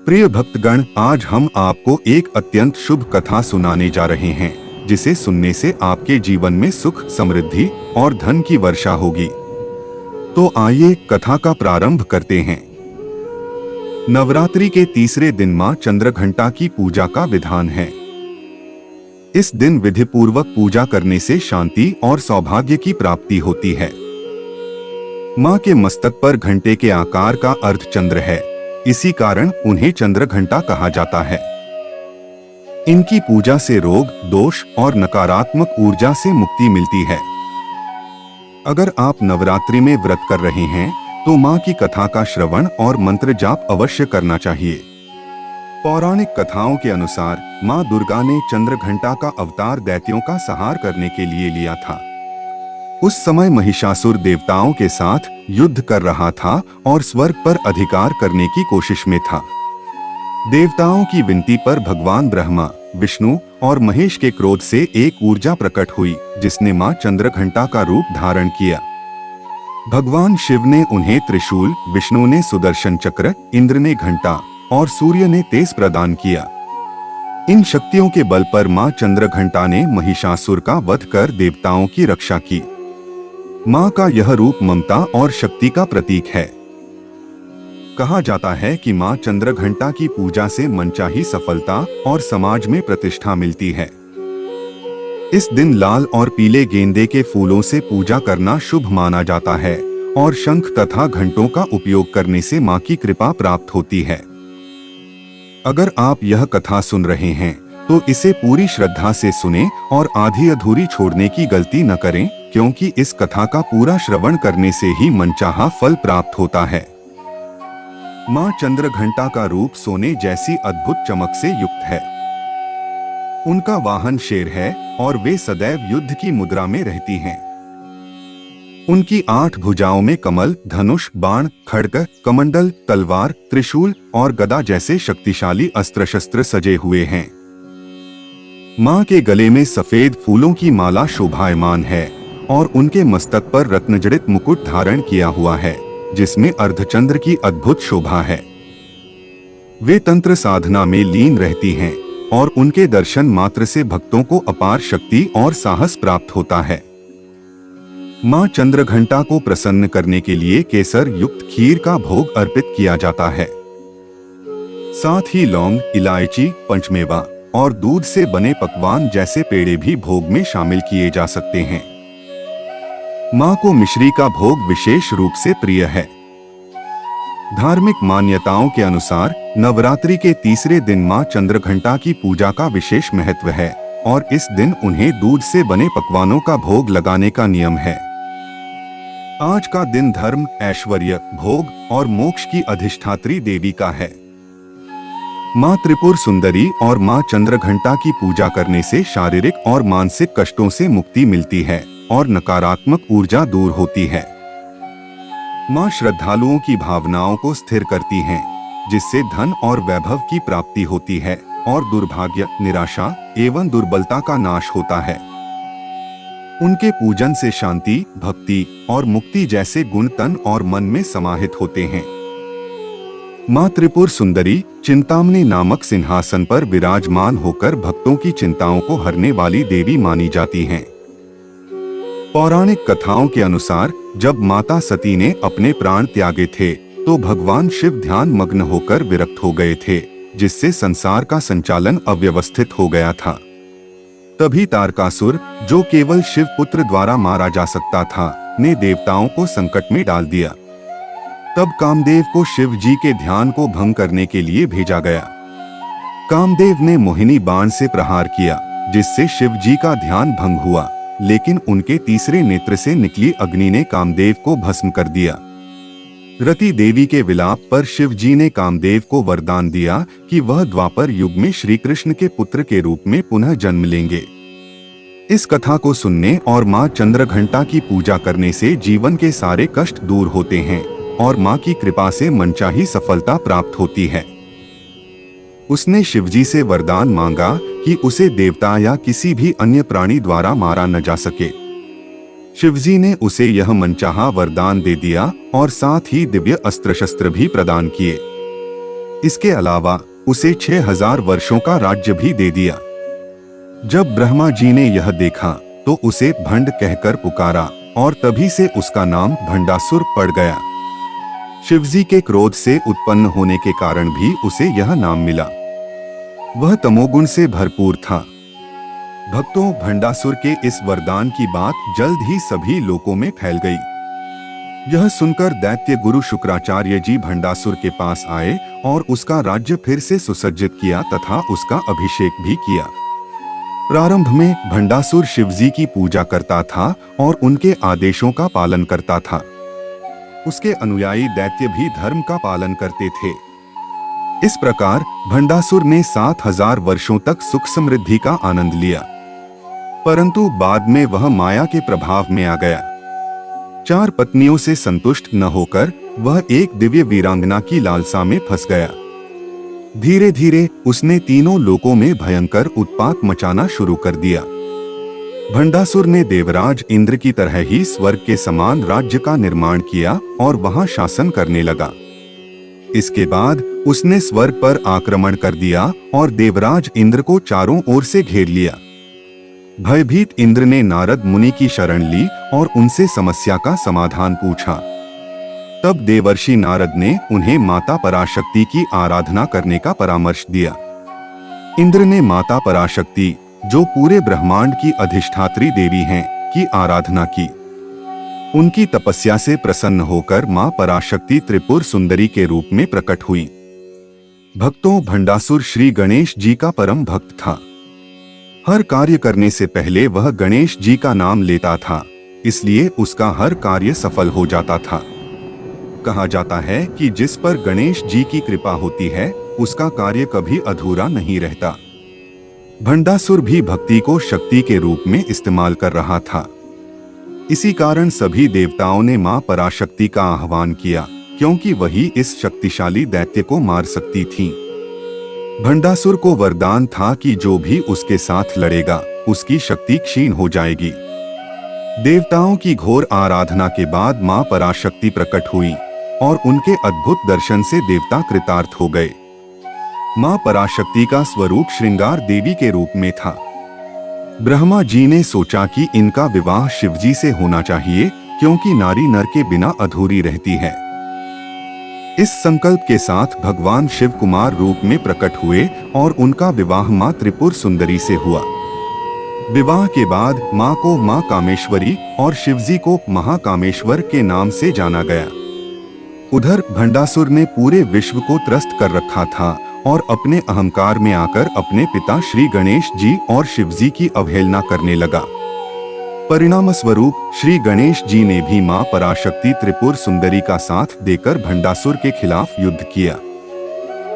प्रिय भक्तगण, आज हम आपको एक अत्यंत शुभ कथा सुनाने जा रहे हैं, जिसे सुनने से आपके जीवन में सुख, समृद्धि और धन की वर्षा होगी। तो आइए कथा का प्रारंभ करते हैं। नवरात्रि के तीसरे दिन मां चंद्रघंटा की पूजा का विधान है। इस दिन विधि पूर्वक पूजा करने से शांति और सौभाग्य की प्राप्ति होती है। मां के मस्तक पर घंटे के आकार का अर्धचंद्र है, इसी कारण उन्हें चंद्रघंटा कहा जाता है। इनकी पूजा से रोग, दोष और नकारात्मक ऊर्जा से मुक्ति मिलती है। अगर आप नवरात्रि में व्रत कर रहे हैं तो मां की कथा का श्रवण और मंत्र जाप अवश्य करना चाहिए। पौराणिक कथाओं के अनुसार मां दुर्गा ने चंद्रघंटा का अवतार दैत्यों का संहार करने के लिए लिया था। उस समय महिषासुर देवताओं के साथ युद्ध कर रहा था और स्वर्ग पर अधिकार करने की कोशिश में था। देवताओं की विनती पर भगवान ब्रह्मा, विष्णु और महेश के क्रोध से एक ऊर्जा प्रकट हुई, जिसने मां चंद्रघंटा का रूप धारण किया। भगवान शिव ने उन्हें त्रिशूल, विष्णु ने सुदर्शन चक्र, इंद्र ने घंटा और सूर्य ने तेज प्रदान किया। इन शक्तियों के बल पर मां चंद्रघंटा ने महिषासुर का वध कर देवताओं की रक्षा की। मां का यह रूप ममता और शक्ति का प्रतीक है। कहा जाता है कि मां चंद्रघंटा की पूजा से मनचाही सफलता और समाज में प्रतिष्ठा मिलती है। इस दिन लाल और पीले गेंदे के फूलों से पूजा करना शुभ माना जाता है और शंख तथा घंटों का उपयोग करने से मां की कृपा प्राप्त होती है। अगर आप यह कथा सुन रहे हैं तो इसे पूरी श्रद्धा से सुनें और आधी अधूरी छोड़ने की गलती न करें, क्योंकि इस कथा का पूरा श्रवण करने से ही मनचाहा फल प्राप्त होता है। मां चंद्रघंटा का रूप सोने जैसी अद्भुत चमक से युक्त है। उनका वाहन शेर है और वे सदैव युद्ध की मुद्रा में रहती हैं। उनकी 8 भुजाओं में कमल, धनुष, बाण, खड्ग, कमंडल, तलवार, त्रिशूल और गदा जैसे शक्तिशाली अस्त्र शस्त्र सजे हुए हैं। मां के गले में सफेद फूलों की माला शोभायमान है और उनके मस्तक पर रत्नजड़ित मुकुट धारण किया हुआ है, जिसमें अर्धचंद्र की अद्भुत शोभा है। वे तंत्र साधना में लीन रहती हैं और उनके दर्शन मात्र से भक्तों को अपार शक्ति और साहस प्राप्त होता है। मां चंद्रघंटा को प्रसन्न करने के लिए केसर युक्त खीर का भोग अर्पित किया जाता है। साथ ही लौंग, इलायची, पंचमेवा और दूध से बने पकवान जैसे पेड़े भी भोग में शामिल किए जा सकते हैं। मां को मिश्री का भोग विशेष रूप से प्रिय है। धार्मिक मान्यताओं के अनुसार नवरात्रि के तीसरे दिन मां चंद्रघंटा की पूजा का विशेष महत्व है और इस दिन उन्हें दूध से बने पकवानों का भोग लगाने का नियम है। आज का दिन धर्म, ऐश्वर्य, भोग और मोक्ष की अधिष्ठात्री देवी का है। मां त्रिपुर सुंदरी और मां चंद्रघंटा की पूजा करने से शारीरिक और मानसिक कष्टों से मुक्ति मिलती है और नकारात्मक ऊर्जा दूर होती है। मां श्रद्धालुओं की भावनाओं को स्थिर करती हैं, जिससे धन और वैभव की प्राप्ति होती है और दुर्भाग्य, निराशा एवं दुर्बलता का नाश होता है। उनके पूजन से शांति, भक्ति और मुक्ति जैसे गुण तन और मन में समाहित होते हैं। मां त्रिपुर सुंदरी चिंतामणि नामक सिंहासन पर विराजमान होकर भक्तों की चिंताओं को हरने वाली देवी मानी जाती हैं। पौराणिक कथाओं के अनुसार जब माता सती ने अपने प्राण त्यागे थे तो भगवान शिव ध्यान मग्न होकर विरक्त हो गए थे, जिससे संसार का संचालन अव्यवस्थित हो गया था। तभी तारकासुर, जो केवल शिव पुत्र द्वारा मारा जा सकता था, ने देवताओं को संकट में डाल दिया। तब कामदेव को शिव जी के ध्यान को भंग करने के लिए भेजा गया। कामदेव ने मोहिनी बाण से प्रहार किया, जिससे शिव जी का ध्यान भंग हुआ, लेकिन उनके तीसरे नेत्र से निकली अग्नि ने कामदेव को भस्म कर दिया। रति देवी के विलाप पर शिव जी ने कामदेव को वरदान दिया कि वह द्वापर युग में श्री कृष्ण के पुत्र के रूप में पुनः जन्म लेंगे। इस कथा को सुनने और मां चंद्रघंटा की पूजा करने से जीवन के सारे कष्ट दूर होते हैं और मां की कृपा से मनचाही सफलता प्राप्त होती है। उसने शिवजी से वरदान मांगा कि उसे देवता या किसी भी अन्य प्राणी द्वारा मारा न जा सके। शिवजी ने उसे यह मनचाहा वरदान दे दिया और साथ ही दिव्य अस्त्र शस्त्र भी प्रदान किए। इसके अलावा उसे 6000 वर्षों का राज्य भी दे दिया। जब ब्रह्मा जी ने यह देखा तो उसे भंड कहकर पुकारा और तभी से उसका नाम भंडासुर पड़ गया। शिवजी के क्रोध से उत्पन्न होने के कारण भी उसे यह नाम मिला। वह तमोगुण से भरपूर था। भक्तों, भंडासुर के इस वरदान की बात जल्द ही सभी लोकों में फैल गई। यह सुनकर दैत्य गुरु शुक्राचार्य जी भंडासुर के पास आए और उसका राज्य फिर से सुसज्जित किया तथा उसका अभिषेक भी किया। प्रारंभ में भंडासुर शिवजी की पूजा करता था और उनके आदेशों का पालन करता था। उसके अनुयायी दैत्य भी धर्म का पालन करते थे। इस प्रकार भंडासुर ने 7000 वर्षों तक सुख समृद्धि का आनंद लिया, परंतु बाद में वह माया के प्रभाव में आ गया। 4 पत्नियों से संतुष्ट न होकर वह एक दिव्य वीरांगना की लालसा में फंस गया। धीरे धीरे उसने तीनों लोकों में भयंकर उत्पात मचाना शुरू कर दिया। भंडासुर ने देवराज इंद्र की तरह ही स्वर्ग के समान राज्य का निर्माण किया और वहां शासन करने लगा। इसके बाद उसने स्वर्ग पर आक्रमण कर दिया और देवराज इंद्र को चारों ओर से घेर लिया। भयभीत इंद्र ने नारद मुनि की शरण ली और उनसे समस्या का समाधान पूछा। तब देवर्षि नारद ने उन्हें माता पराशक्ति की आराधना करने का परामर्श दिया। इंद्र ने माता पराशक्ति, जो पूरे ब्रह्मांड की अधिष्ठात्री देवी हैं, की आराधना की। उनकी तपस्या से प्रसन्न होकर मां पराशक्ति त्रिपुर सुंदरी के रूप में प्रकट हुई। भक्तों, भंडासुर श्री गणेश जी का परम भक्त था। हर कार्य करने से पहले वह गणेश जी का नाम लेता था, इसलिए उसका हर कार्य सफल हो जाता था। कहा जाता है कि जिस पर गणेश जी की कृपा होती है उसका कार्य कभी अधूरा नहीं रहता। भंडासुर भी भक्ति को शक्ति के रूप में इस्तेमाल कर रहा था। इसी कारण सभी देवताओं ने मां पराशक्ति का आह्वान किया, क्योंकि वही इस शक्तिशाली दैत्य को मार सकती थीं। भंडासुर को वरदान था कि जो भी उसके साथ लड़ेगा उसकी शक्ति क्षीण हो जाएगी। देवताओं की घोर आराधना के बाद मां पराशक्ति प्रकट हुई और उनके अद्भुत दर्शन से देवता कृतार्थ हो गए। मां पराशक्ति का स्वरूप श्रृंगार देवी के रूप में था। ब्रह्मा जी ने सोचा कि इनका विवाह शिवजी से होना चाहिए, क्योंकि नारी नर के बिना अधूरी रहती है। इस संकल्प के साथ भगवान शिव कुमार रूप में प्रकट हुए और उनका विवाह मां त्रिपुर सुंदरी से हुआ। विवाह के बाद मां को मां कामेश्वरी और शिवजी को महाकामेश्वर के नाम से जाना गया। उधर भंडासुर ने पूरे विश्व को त्रस्त कर रखा था और अपने अहंकार में आकर अपने पिता श्री गणेश जी और शिवजी की अवहेलना करने लगा। परिणाम स्वरूप श्री गणेश जी ने भी मां पराशक्ति त्रिपुर सुंदरी का साथ देकर भंडासुर के खिलाफ युद्ध किया।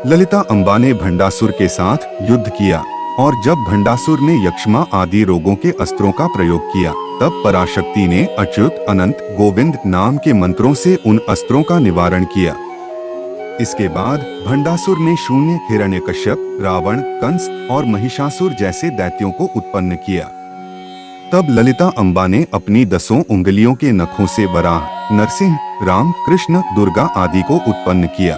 ललिता अंबा ने भंडासुर के साथ युद्ध किया और जब भंडासुर ने यक्ष्मा आदि रोगों के अस्त्रों का प्रयोग किया, तब पराशक्ति ने अच्युत, अनंत, गोविंद नाम के मंत्रों से उन अस्त्रों का निवारण किया। इसके बाद भंडासुर ने शून्य, हिरण्यकश्यप, रावण, कंस और महिषासुर जैसे दैत्यों को उत्पन्न किया। तब ललिता अंबा ने अपनी 10 उंगलियों के नखों से वराह, नरसिंह, राम, कृष्ण, दुर्गा आदि को उत्पन्न किया।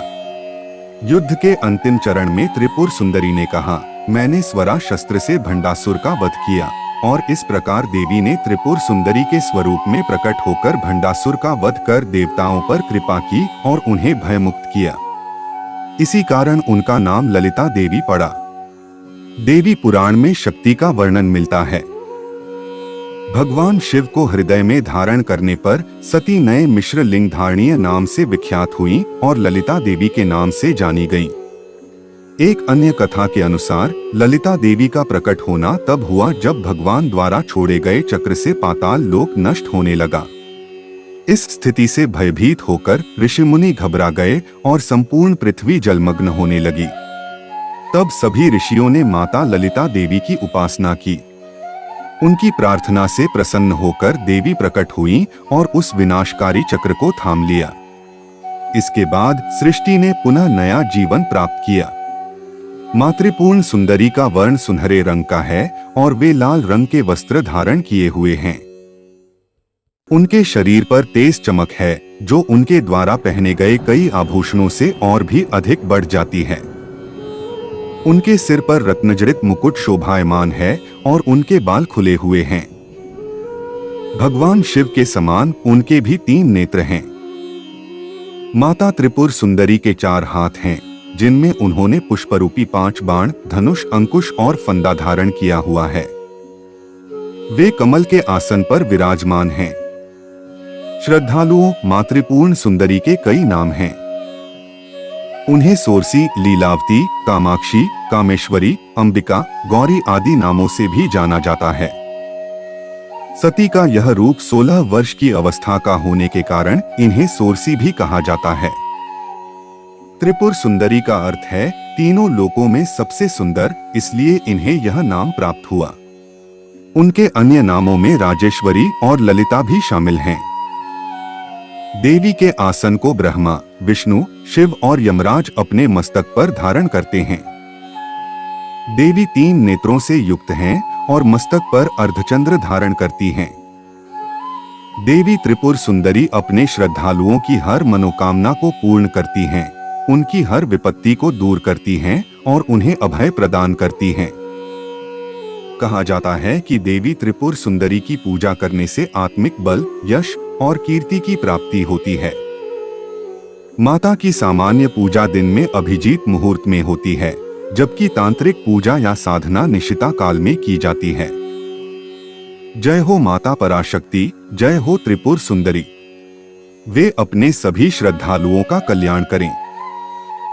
युद्ध के अंतिम चरण में त्रिपुर सुंदरी ने कहा, मैंने स्वरा शस्त्र से भंडासुर का वध किया, और इस प्रकार देवी ने त्रिपुर सुंदरी के स्वरूप में प्रकट होकर भंडासुर का वध कर देवताओं पर कृपा की और उन्हें भयमुक्त किया। इसी कारण उनका नाम ललिता देवी पड़ा। देवी पुराण में शक्ति का वर्णन मिलता है। भगवान शिव को हृदय में धारण करने पर सती नए मिश्र लिंग धारणीय नाम से विख्यात हुई और ललिता देवी के नाम से जानी गईं। एक अन्य कथा के अनुसार ललिता देवी का प्रकट होना तब हुआ जब भगवान द्वारा छोड़े गए चक्र से पाताल लोक नष्ट होने लगा। इस स्थिति से भयभीत होकर ऋषि मुनि घबरा गए और संपूर्ण पृथ्वी जलमग्न होने लगी। तब सभी ऋषियों ने माता ललिता देवी की उपासना की। उनकी प्रार्थना से प्रसन्न होकर देवी प्रकट हुई और उस विनाशकारी चक्र को थाम लिया। इसके बाद सृष्टि ने पुनः नया जीवन प्राप्त किया। मातृपूर्ण सुंदरी का वर्ण सुनहरे रंग का है और वे लाल रंग के वस्त्र धारण किए हुए हैं। उनके शरीर पर तेज चमक है जो उनके द्वारा पहने गए कई आभूषणों से और भी अधिक बढ़ जाती है। उनके सिर पर रत्नजड़ित मुकुट शोभायमान है और उनके बाल खुले हुए हैं। भगवान शिव के समान उनके भी 3 नेत्र हैं। माता त्रिपुर सुंदरी के 4 हाथ हैं, जिनमें उन्होंने पुष्परूपी 5 बाण, धनुष, अंकुश और फंदा धारण किया हुआ है। वे कमल के आसन पर विराजमान हैं। श्रद्धालुओं मातृपूर्ण सुंदरी के कई नाम हैं। उन्हें सोरसी, लीलावती, कामाक्षी, कामेश्वरी, अंबिका, गौरी आदि नामों से भी जाना जाता है। सती का यह रूप 16 वर्ष की अवस्था का होने के कारण इन्हें सोरसी भी कहा जाता है। त्रिपुर सुंदरी का अर्थ है तीनों लोकों में सबसे सुंदर, इसलिए इन्हें यह नाम प्राप्त हुआ। उनके अन्य नामों में राजेश्वरी और ललिता भी शामिल हैं। देवी के आसन को ब्रह्मा, विष्णु, शिव और यमराज अपने मस्तक पर धारण करते हैं। देवी 3 नेत्रों से युक्त हैं और मस्तक पर अर्धचंद्र धारण करती हैं। देवी त्रिपुर सुंदरी अपने श्रद्धालुओं की हर मनोकामना को पूर्ण करती हैं, उनकी हर विपत्ति को दूर करती हैं और उन्हें अभय प्रदान करती हैं। कहा जाता है कि देवी त्रिपुर सुंदरी की पूजा करने से आत्मिक बल, यश और कीर्ति की प्राप्ति होती है। माता की सामान्य पूजा दिन में अभिजीत मुहूर्त में होती है, जबकि तांत्रिक पूजा या साधना निशिता काल में की जाती है। जय हो माता पराशक्ति, जय हो त्रिपुर सुंदरी। वे अपने सभी श्रद्धालुओं का कल्याण करें।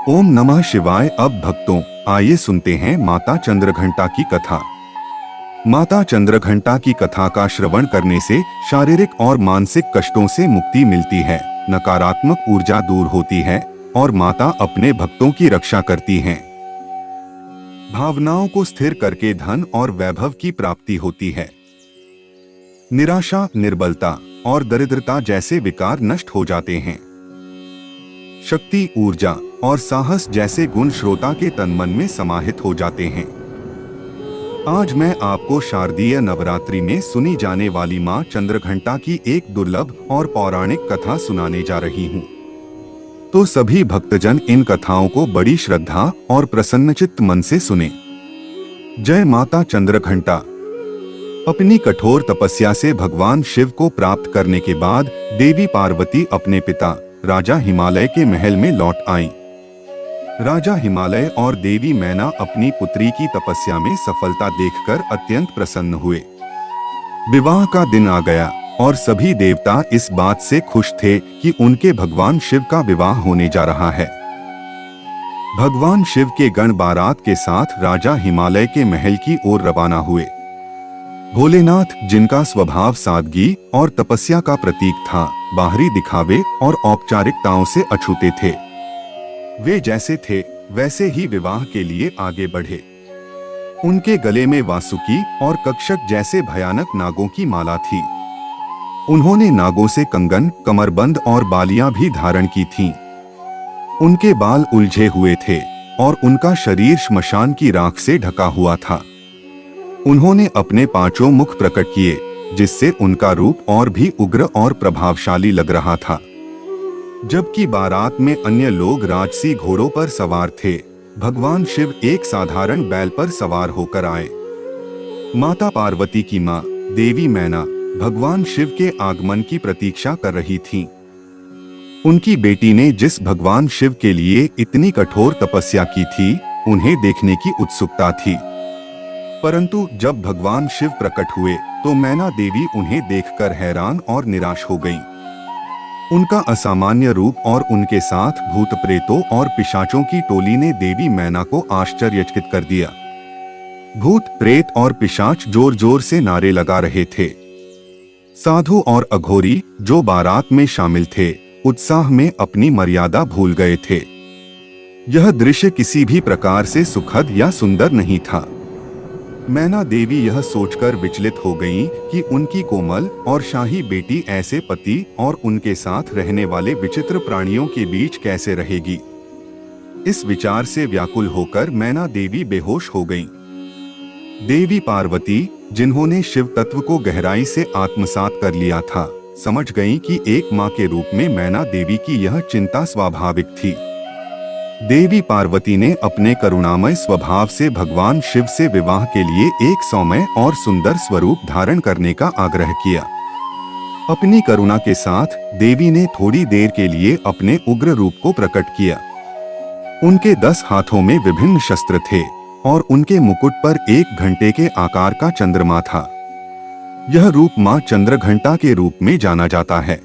ओम नमः शिवाय। अब भक्तों, आइए सुनते हैं माता चंद्रघंटा की कथा। माता चंद्रघंटा की कथा का श्रवण करने से शारीरिक और मानसिक कष्टों से मुक्ति मिलती है, नकारात्मक ऊर्जा दूर होती है और माता अपने भक्तों की रक्षा करती हैं। भावनाओं को स्थिर करके धन और वैभव की प्राप्ति होती है। निराशा, निर्बलता और दरिद्रता जैसे विकार नष्ट हो जाते हैं। शक्ति, ऊर्जा और साहस जैसे गुण श्रोता के तन मन में समाहित हो जाते हैं। आज मैं आपको शारदीय नवरात्रि में सुनी जाने वाली मां चंद्रघंटा की एक दुर्लभ और पौराणिक कथा सुनाने जा रही हूं। तो सभी भक्तजन इन कथाओं को बड़ी श्रद्धा और प्रसन्नचित्त मन से सुने। जय माता चंद्रघंटा। अपनी कठोर तपस्या से भगवान शिव को प्राप्त करने के बाद देवी पार्वती अपने पिता राजा हिमालय के महल में लौट आईं। राजा हिमालय और देवी मैना अपनी पुत्री की तपस्या में सफलता देखकर अत्यंत प्रसन्न हुए। विवाह का दिन आ गया और सभी देवता इस बात से खुश थे कि उनके भगवान शिव का विवाह होने जा रहा है। भगवान शिव के गण बारात के साथ राजा हिमालय के महल की ओर रवाना हुए। भोलेनाथ, जिनका स्वभाव सादगी और तपस्या का प्रतीक था, बाहरी दिखावे और औपचारिकताओं से अछूते थे। वे जैसे थे वैसे ही विवाह के लिए आगे बढ़े। उनके गले में वासुकी और कक्षक जैसे भयानक नागों की माला थी। उन्होंने नागों से कंगन, कमरबंद और बालियां भी धारण की थीं। उनके बाल उलझे हुए थे और उनका शरीर श्मशान की राख से ढका हुआ था। उन्होंने अपने 5 मुख प्रकट किए, जिससे उनका रूप और भी उग्र और प्रभावशाली लग रहा था। जबकि बारात में अन्य लोग राजसी घोड़ों पर सवार थे, भगवान शिव एक साधारण बैल पर सवार होकर आए। माता पार्वती की मां देवी मैना भगवान शिव के आगमन की प्रतीक्षा कर रही थीं। उनकी बेटी ने जिस भगवान शिव के लिए इतनी कठोर तपस्या की थी, उन्हें देखने की उत्सुकता थी। परंतु जब भगवान शिव प्रकट हुए तो मैना देवी उन्हें देखकर हैरान और निराश हो गईं। उनका असामान्य रूप और उनके साथ भूत प्रेतों और पिशाचों की टोली ने देवी मैना को आश्चर्यचकित कर दिया। भूत, प्रेत और पिशाच जोर जोर से नारे लगा रहे थे। साधु और अघोरी जो बारात में शामिल थे, उत्साह में अपनी मर्यादा भूल गए थे। यह दृश्य किसी भी प्रकार से सुखद या सुंदर नहीं था। मैना देवी यह सोचकर विचलित हो गईं कि उनकी कोमल और शाही बेटी ऐसे पति और उनके साथ रहने वाले विचित्र प्राणियों के बीच कैसे रहेगी। इस विचार से व्याकुल होकर मैना देवी बेहोश हो गईं। देवी पार्वती, जिन्होंने शिव तत्व को गहराई से आत्मसात कर लिया था, समझ गईं कि एक मां के रूप में मैना देवी की यह चिंता स्वाभाविक थी। देवी पार्वती ने अपने करुणामय स्वभाव से भगवान शिव से विवाह के लिए एक सौम्य और सुंदर स्वरूप धारण करने का आग्रह किया। अपनी करुणा के साथ देवी ने थोड़ी देर के लिए अपने उग्र रूप को प्रकट किया। उनके 10 हाथों में विभिन्न शस्त्र थे और उनके मुकुट पर एक घंटे के आकार का चंद्रमा था। यह रूप मां चंद्रघंटा के रूप में जाना जाता है।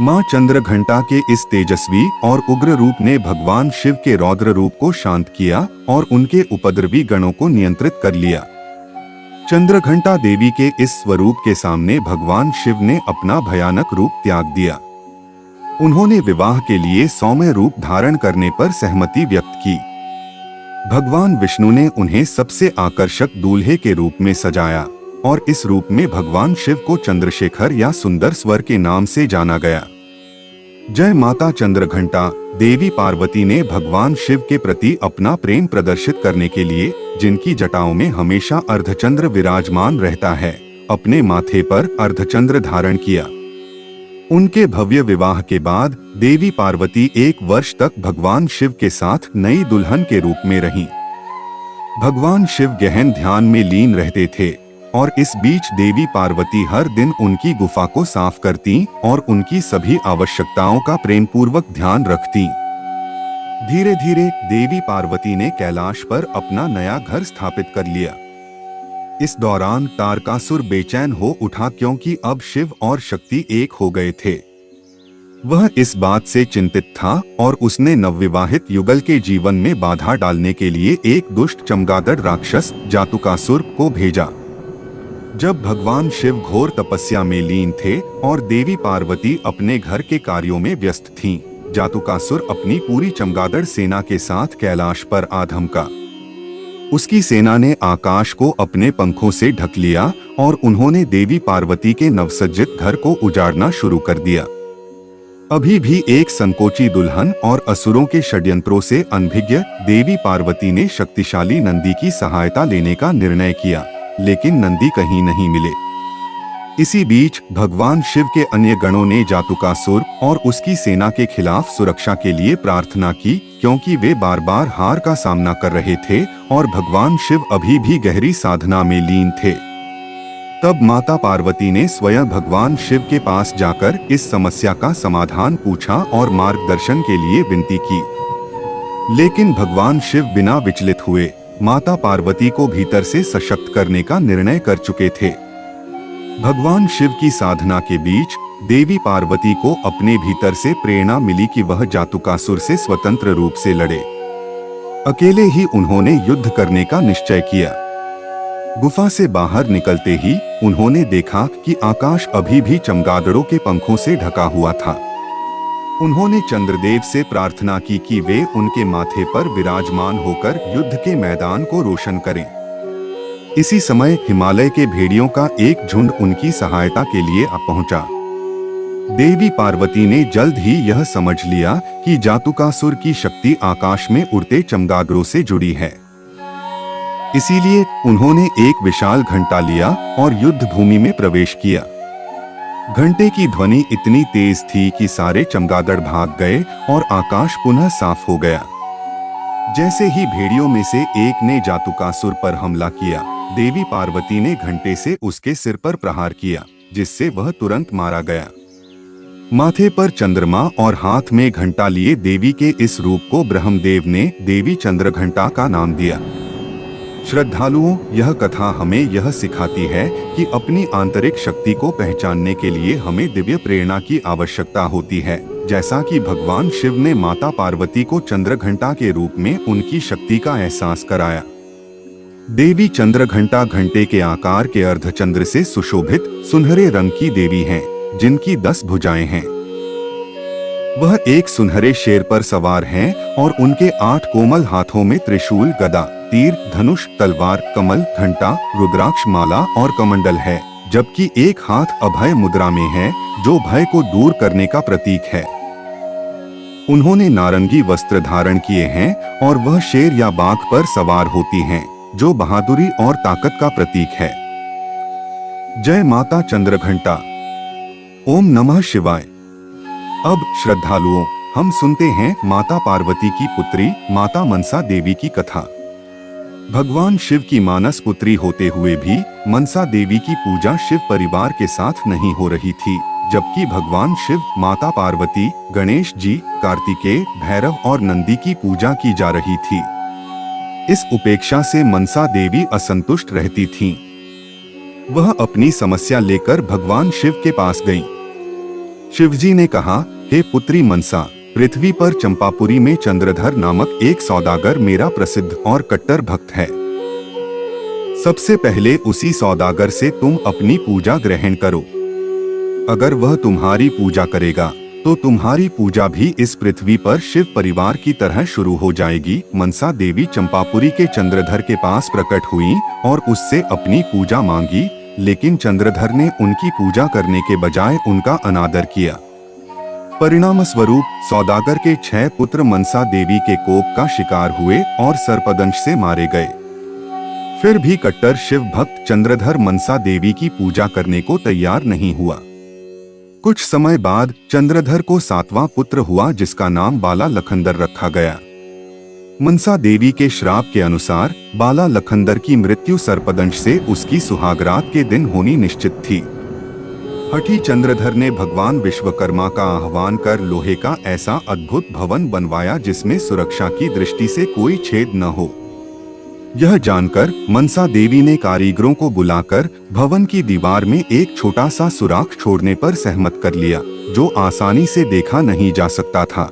मां चंद्रघंटा के इस तेजस्वी और उग्र रूप ने भगवान शिव के रौद्र रूप को शांत किया और उनके उपद्रवी गणों को नियंत्रित कर लिया। चंद्रघंटा देवी के इस स्वरूप के सामने भगवान शिव ने अपना भयानक रूप त्याग दिया। उन्होंने विवाह के लिए सौम्य रूप धारण करने पर सहमति व्यक्त की। भगवान विष्णु ने उन्हें सबसे आकर्षक दूल्हे के रूप में सजाया और इस रूप में भगवान शिव को चंद्रशेखर या सुंदर स्वर के नाम से जाना गया। जय माता चंद्रघंटा। देवी पार्वती ने भगवान शिव के प्रति अपना प्रेम प्रदर्शित करने के लिए, जिनकी जटाओं में हमेशा अर्धचंद्र विराजमान रहता है, अपने माथे पर अर्धचंद्र धारण किया। उनके भव्य विवाह के बाद देवी पार्वती 1 वर्ष तक भगवान शिव के साथ नई दुल्हन के रूप में रहीं। भगवान शिव गहन ध्यान में लीन रहते थे और इस बीच देवी पार्वती हर दिन उनकी गुफा को साफ करती और उनकी सभी आवश्यकताओं का प्रेमपूर्वक ध्यान रखती। धीरे धीरे देवी पार्वती ने कैलाश पर अपना नया घर स्थापित कर लिया। इस दौरान तारकासुर बेचैन हो उठा क्योंकि अब शिव और शक्ति एक हो गए थे। वह इस बात से चिंतित था और उसने नवविवाहित युगल के जीवन में बाधा डालने के लिए एक दुष्ट चमगादड़ राक्षस जातुकासुर को भेजा। जब भगवान शिव घोर तपस्या में लीन थे और देवी पार्वती अपने घर के कार्यों में व्यस्त थीं, जातुकासुर अपनी पूरी चमगादड़ सेना के साथ कैलाश पर आ धमका। उसकी सेना ने आकाश को अपने पंखों से ढक लिया और उन्होंने देवी पार्वती के नवसज्जित घर को उजाड़ना शुरू कर दिया। अभी भी एक संकोची दुल्हन और असुरों के षड्यंत्रों से अनभिज्ञ देवी पार्वती ने शक्तिशाली नंदी की सहायता लेने का निर्णय किया, लेकिन नंदी कहीं नहीं मिले। इसी बीच भगवान शिव के अन्य गणों ने जातुकासुर और उसकी सेना के खिलाफ सुरक्षा के लिए प्रार्थना की, क्योंकि वे बार बार हार का सामना कर रहे थे और भगवान शिव अभी भी गहरी साधना में लीन थे। तब माता पार्वती ने स्वयं भगवान शिव के पास जाकर इस समस्या का समाधान पूछा और मार्गदर्शन के लिए विनती की। लेकिन भगवान शिव बिना विचलित हुए माता पार्वती को भीतर से सशक्त करने का निर्णय कर चुके थे। भगवान शिव की साधना के बीच देवी पार्वती को अपने भीतर से प्रेरणा मिली कि वह जातुकासुर से स्वतंत्र रूप से लड़े। अकेले ही उन्होंने युद्ध करने का निश्चय किया। गुफा से बाहर निकलते ही उन्होंने देखा कि आकाश अभी भी चमगादड़ों के पंखों से ढका हुआ था। उन्होंने चंद्रदेव से प्रार्थना की कि वे उनके माथे पर विराजमान होकर युद्ध के मैदान को रोशन करें। इसी समय हिमालय के भेड़ियों का एक झुंड उनकी सहायता के लिए आ पहुंचा। देवी पार्वती ने जल्द ही यह समझ लिया कि जातुकासुर की शक्ति आकाश में उड़ते चमगादड़ों से जुड़ी है। इसीलिए उन्होंने एक विशाल घंटा लिया और युद्ध भूमि में प्रवेश किया। घंटे की ध्वनि इतनी तेज थी कि सारे चमगादड़ भाग गए और आकाश पुनः साफ हो गया। जैसे ही भेड़ियों में से एक ने जातुकासुर पर हमला किया, देवी पार्वती ने घंटे से उसके सिर पर प्रहार किया, जिससे वह तुरंत मारा गया। माथे पर चंद्रमा और हाथ में घंटा लिए देवी के इस रूप को ब्रह्मदेव ने देवी चंद्रघंटा का नाम दिया। श्रद्धालुओं, यह कथा हमें यह सिखाती है कि अपनी आंतरिक शक्ति को पहचानने के लिए हमें दिव्य प्रेरणा की आवश्यकता होती है, जैसा कि भगवान शिव ने माता पार्वती को चंद्रघंटा के रूप में उनकी शक्ति का एहसास कराया। देवी चंद्रघंटा घंटे के आकार के अर्धचंद्र से सुशोभित सुनहरे रंग की देवी हैं, जिनकी 10 भुजाएं हैं। वह एक सुनहरे शेर पर सवार हैं और उनके 8 कोमल हाथों में त्रिशूल, गदा, तीर, धनुष, तलवार, कमल, घंटा, रुद्राक्ष माला और कमंडल है, जबकि एक हाथ अभय मुद्रा में है, जो भय को दूर करने का प्रतीक है। उन्होंने नारंगी वस्त्र धारण किए हैं और वह शेर या बाघ पर सवार होती हैं, जो बहादुरी और ताकत का प्रतीक है। जय माता चंद्रघंटा। ओम नमः शिवाय। अब श्रद्धालुओं, हम सुनते हैं माता पार्वती की पुत्री माता मनसा देवी की कथा। भगवान शिव की मानस पुत्री होते हुए भी मनसा देवी की पूजा शिव परिवार के साथ नहीं हो रही थी, जबकि भगवान शिव, माता पार्वती, गणेश जी, कार्तिकेय, भैरव और नंदी की पूजा की जा रही थी। इस उपेक्षा से मनसा देवी असंतुष्ट रहती थीं। वह अपनी समस्या लेकर भगवान शिव के पास गईं। शिवजी ने कहा, हे पुत्री मनसा, पृथ्वी पर चंपापुरी में चंद्रधर नामक एक सौदागर मेरा प्रसिद्ध और कट्टर भक्त है। सबसे पहले उसी सौदागर से तुम अपनी पूजा ग्रहण करो। अगर वह तुम्हारी पूजा करेगा तो तुम्हारी पूजा भी इस पृथ्वी पर शिव परिवार की तरह शुरू हो जाएगी। मनसा देवी चंपापुरी के चंद्रधर के पास प्रकट हुई और उससे अपनी पूजा मांगी, लेकिन चंद्रधर ने उनकी पूजा करने के बजाय उनका अनादर किया। परिणाम स्वरूप सौदागर के 6 पुत्र मनसा देवी के कोप का शिकार हुए और सर्पदंश से मारे गए। फिर भी कट्टर शिव भक्त चंद्रधर मनसा देवी की पूजा करने को तैयार नहीं हुआ। कुछ समय बाद चंद्रधर को 7वां पुत्र हुआ, जिसका नाम बाला लखंदर रखा गया। मनसा देवी के श्राप के अनुसार बाला लखंदर की मृत्यु सर्पदंश से उसकी सुहागरात के दिन होनी निश्चित थी। हठी चंद्रधर ने भगवान विश्वकर्मा का आह्वान कर लोहे का ऐसा अद्भुत भवन बनवाया जिसमें सुरक्षा की दृष्टि से कोई छेद न हो। यह जानकर मनसा देवी ने कारीगरों को बुलाकर भवन की दीवार में एक छोटा सा सुराख छोड़ने पर सहमत कर लिया, जो आसानी से देखा नहीं जा सकता था।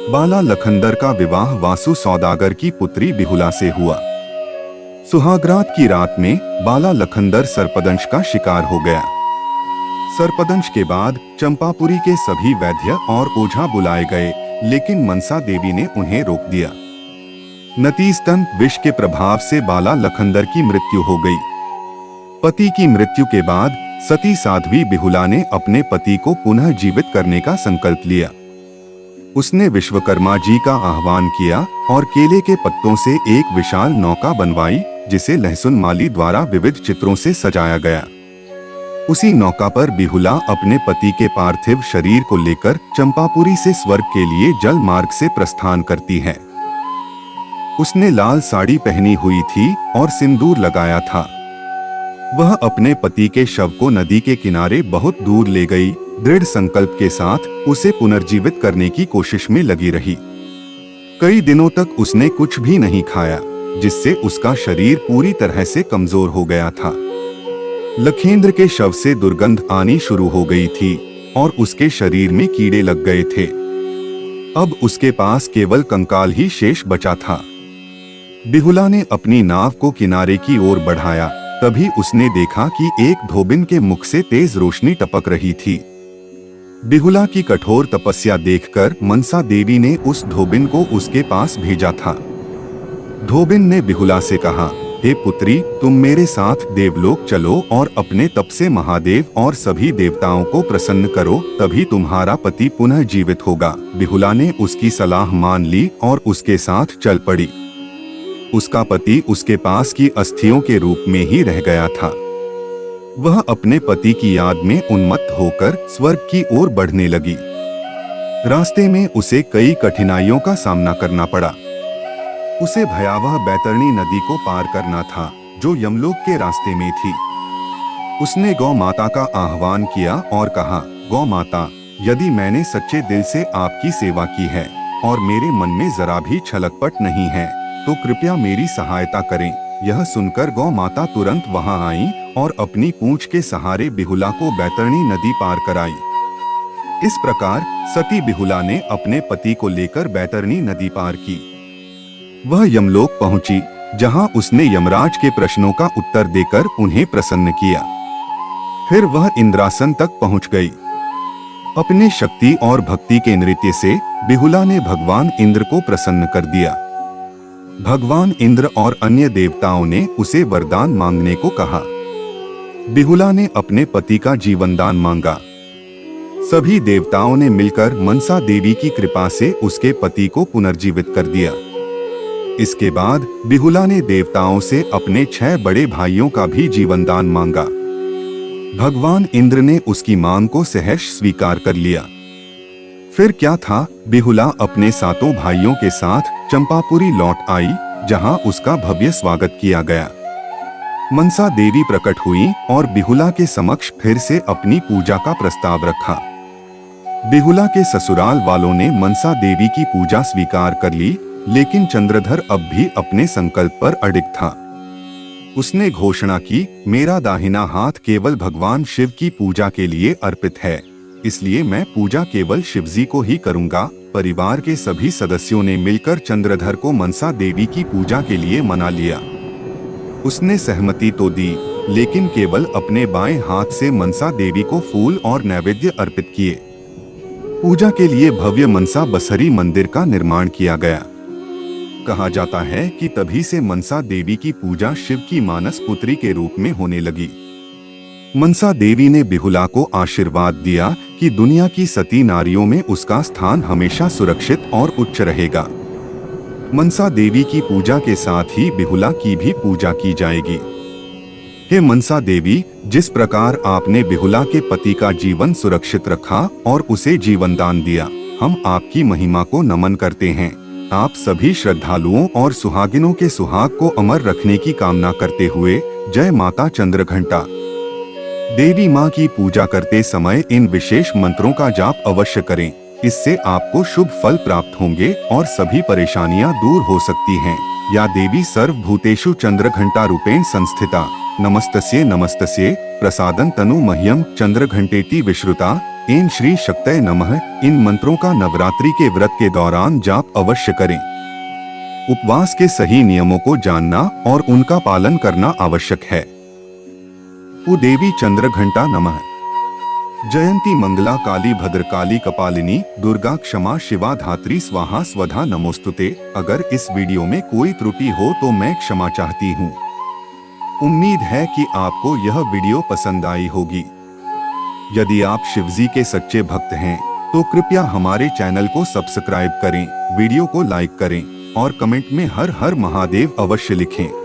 बाला लखंदर का विवाह वासु सौदागर की पुत्री बिहुला से हुआ। सुहागरात की रात में बाला लखंदर सर्पदंश का शिकार हो गया। सर्पदंश के बाद चंपापुरी के सभी वैद्य और ओझा बुलाए गए, लेकिन मनसा देवी ने उन्हें रोक दिया। नतीजतन विष के प्रभाव से बाला लखंदर की मृत्यु हो गई। पति की मृत्यु के बाद सती साध्वी बिहुला ने अपने पति को पुनः जीवित करने का संकल्प लिया। उसने विश्वकर्मा जी का आह्वान किया और केले के पत्तों से एक विशाल नौका बनवाई, जिसे लहसुन माली द्वारा विविध चित्रों से सजाया गया। उसी नौका पर बिहुला अपने पति के पार्थिव शरीर को लेकर चंपापुरी से स्वर्ग के लिए जल मार्ग से प्रस्थान करती है। उसने लाल साड़ी पहनी हुई थी और सिंदूर लगाया था। वह अपने पति के शव को नदी के किनारे बहुत दूर ले गई, दृढ़ संकल्प के साथ उसे पुनर्जीवित करने की कोशिश में लगी रही। कई दिनों तक उसने कुछ भी नहीं खाया, जिससे उसका शरीर पूरी तरह से कमजोर हो गया था। लखेंद्र के शव से दुर्गंध आनी शुरू हो गई थी और उसके शरीर में कीड़े लग गए थे। अब उसके पास केवल कंकाल ही शेष बचा था। बिहुला ने अपनी नाव को किनारे की ओर बढ़ाया, तभी उसने देखा कि एक धोबिन के मुख से तेज रोशनी टपक रही थी। बिहुला की कठोर तपस्या देखकर मनसा देवी ने उस धोबिन को उसके पास भेजा था। धोबिन ने बिहुला से कहा, हे पुत्री, तुम मेरे साथ देवलोक चलो और अपने तप से महादेव और सभी देवताओं को प्रसन्न करो, तभी तुम्हारा पति पुनः जीवित होगा। बिहुला ने उसकी सलाह मान ली और उसके साथ चल पड़ी। उसका पति उसके पास की अस्थियों के रूप में ही रह गया था। वह अपने पति की याद में उन्मत्त होकर स्वर्ग की ओर बढ़ने लगी। रास्ते में उसे कई कठिनाइयों का सामना करना पड़ा। उसे भयावह बैतरणी नदी को पार करना था, जो यमलोक के रास्ते में थी। उसने गौ माता का आह्वान किया और कहा, गौ माता, यदि मैंने सच्चे दिल से आपकी सेवा की है और मेरे मन में जरा भी छलकपट नहीं है, तो कृपया मेरी सहायता करें। यह सुनकर गौ माता तुरंत वहां आई और अपनी पूंछ के सहारे बिहुला को बैतरणी नदी पार कराई। इस प्रकार सती बिहुला ने अपने पति को लेकर बैतरणी नदी पार की। वह यमलोक पहुंची, जहां उसने यमराज के प्रश्नों का उत्तर देकर उन्हें प्रसन्न किया। फिर वह इंद्रासन तक पहुंच गई। अपने शक्ति और भक्ति के नृत्य से बिहुला ने भगवान इंद्र को प्रसन्न कर दिया। भगवान इंद्र और अन्य देवताओं ने उसे वरदान मांगने को कहा। बिहुला ने अपने पति का जीवन दान मांगा। सभी देवताओं ने मिलकर मनसा देवी की कृपा से उसके पति को पुनर्जीवित कर दिया। इसके बाद बिहुला ने देवताओं से अपने 6 बड़े भाइयों का भी जीवन दान मांगा। भगवान इंद्र ने उसकी मांग को सहर्ष स्वीकार कर लिया। फिर क्या था, बिहुला अपने 7 भाइयों के साथ चंपापुरी लौट आई, जहां उसका भव्य स्वागत किया गया। मनसा देवी प्रकट हुई और बिहुला के समक्ष फिर से अपनी पूजा का प्रस्ताव रखा। बिहुला के ससुराल वालों ने मनसा देवी की पूजा स्वीकार कर ली, लेकिन चंद्रधर अब भी अपने संकल्प पर अडिग था। उसने घोषणा की, मेरा दाहिना हाथ केवल भगवान शिव की पूजा के लिए अर्पित है, इसलिए मैं पूजा केवल शिवजी को ही करूंगा। परिवार के सभी सदस्यों ने मिलकर चंद्रधर को मनसा देवी की पूजा के लिए मना लिया। उसने सहमति तो दी, लेकिन केवल अपने बाएं हाथ से मनसा देवी को फूल और नैवेद्य अर्पित किए। पूजा के लिए भव्य मनसा बसरी मंदिर का निर्माण किया गया। कहा जाता है कि तभी से मनसा देवी की पूजा शिव की मानस पुत्री के रूप में होने लगी। मनसा देवी ने बिहुला को आशीर्वाद दिया कि दुनिया की सती नारियों में उसका स्थान हमेशा सुरक्षित और उच्च रहेगा। मनसा देवी की पूजा के साथ ही बिहुला की भी पूजा की जाएगी। हे मनसा देवी, जिस प्रकार आपने बिहुला के पति का जीवन सुरक्षित रखा और उसे जीवन दान दिया, हम आपकी महिमा को नमन करते हैं। आप सभी श्रद्धालुओं और सुहागिनों के सुहाग को अमर रखने की कामना करते हुए जय माता चंद्रघंटा। देवी माँ की पूजा करते समय इन विशेष मंत्रों का जाप अवश्य करें, इससे आपको शुभ फल प्राप्त होंगे और सभी परेशानियां दूर हो सकती हैं। या देवी सर्वभूतेषु चंद्रघंटा रूपेण संस्थिता, नमस्तस्ये नमस्तस्ये प्रसादं तनु मह्यम चंद्रघंटेति विश्रुता, एन श्री शक्तये नमः। इन मंत्रों का नवरात्रि के व्रत के दौरान जाप अवश्य करें। उपवास के सही नियमों को जानना और उनका पालन करना आवश्यक है। ओ देवी चंद्रघंटा नमः। जयंती मंगला काली भद्रकाली कपालिनी दुर्गा क्षमा शिवा धात्री स्वाहा स्वधा नमोस्तुते। अगर इस वीडियो में कोई त्रुटि हो तो मैं क्षमा चाहती हूँ। उम्मीद है कि आपको यह वीडियो पसंद आई होगी। यदि आप शिवजी के सच्चे भक्त हैं तो कृपया हमारे चैनल को सब्सक्राइब करें, वीडियो को लाइक करें और कमेंट में हर हर महादेव अवश्य लिखें।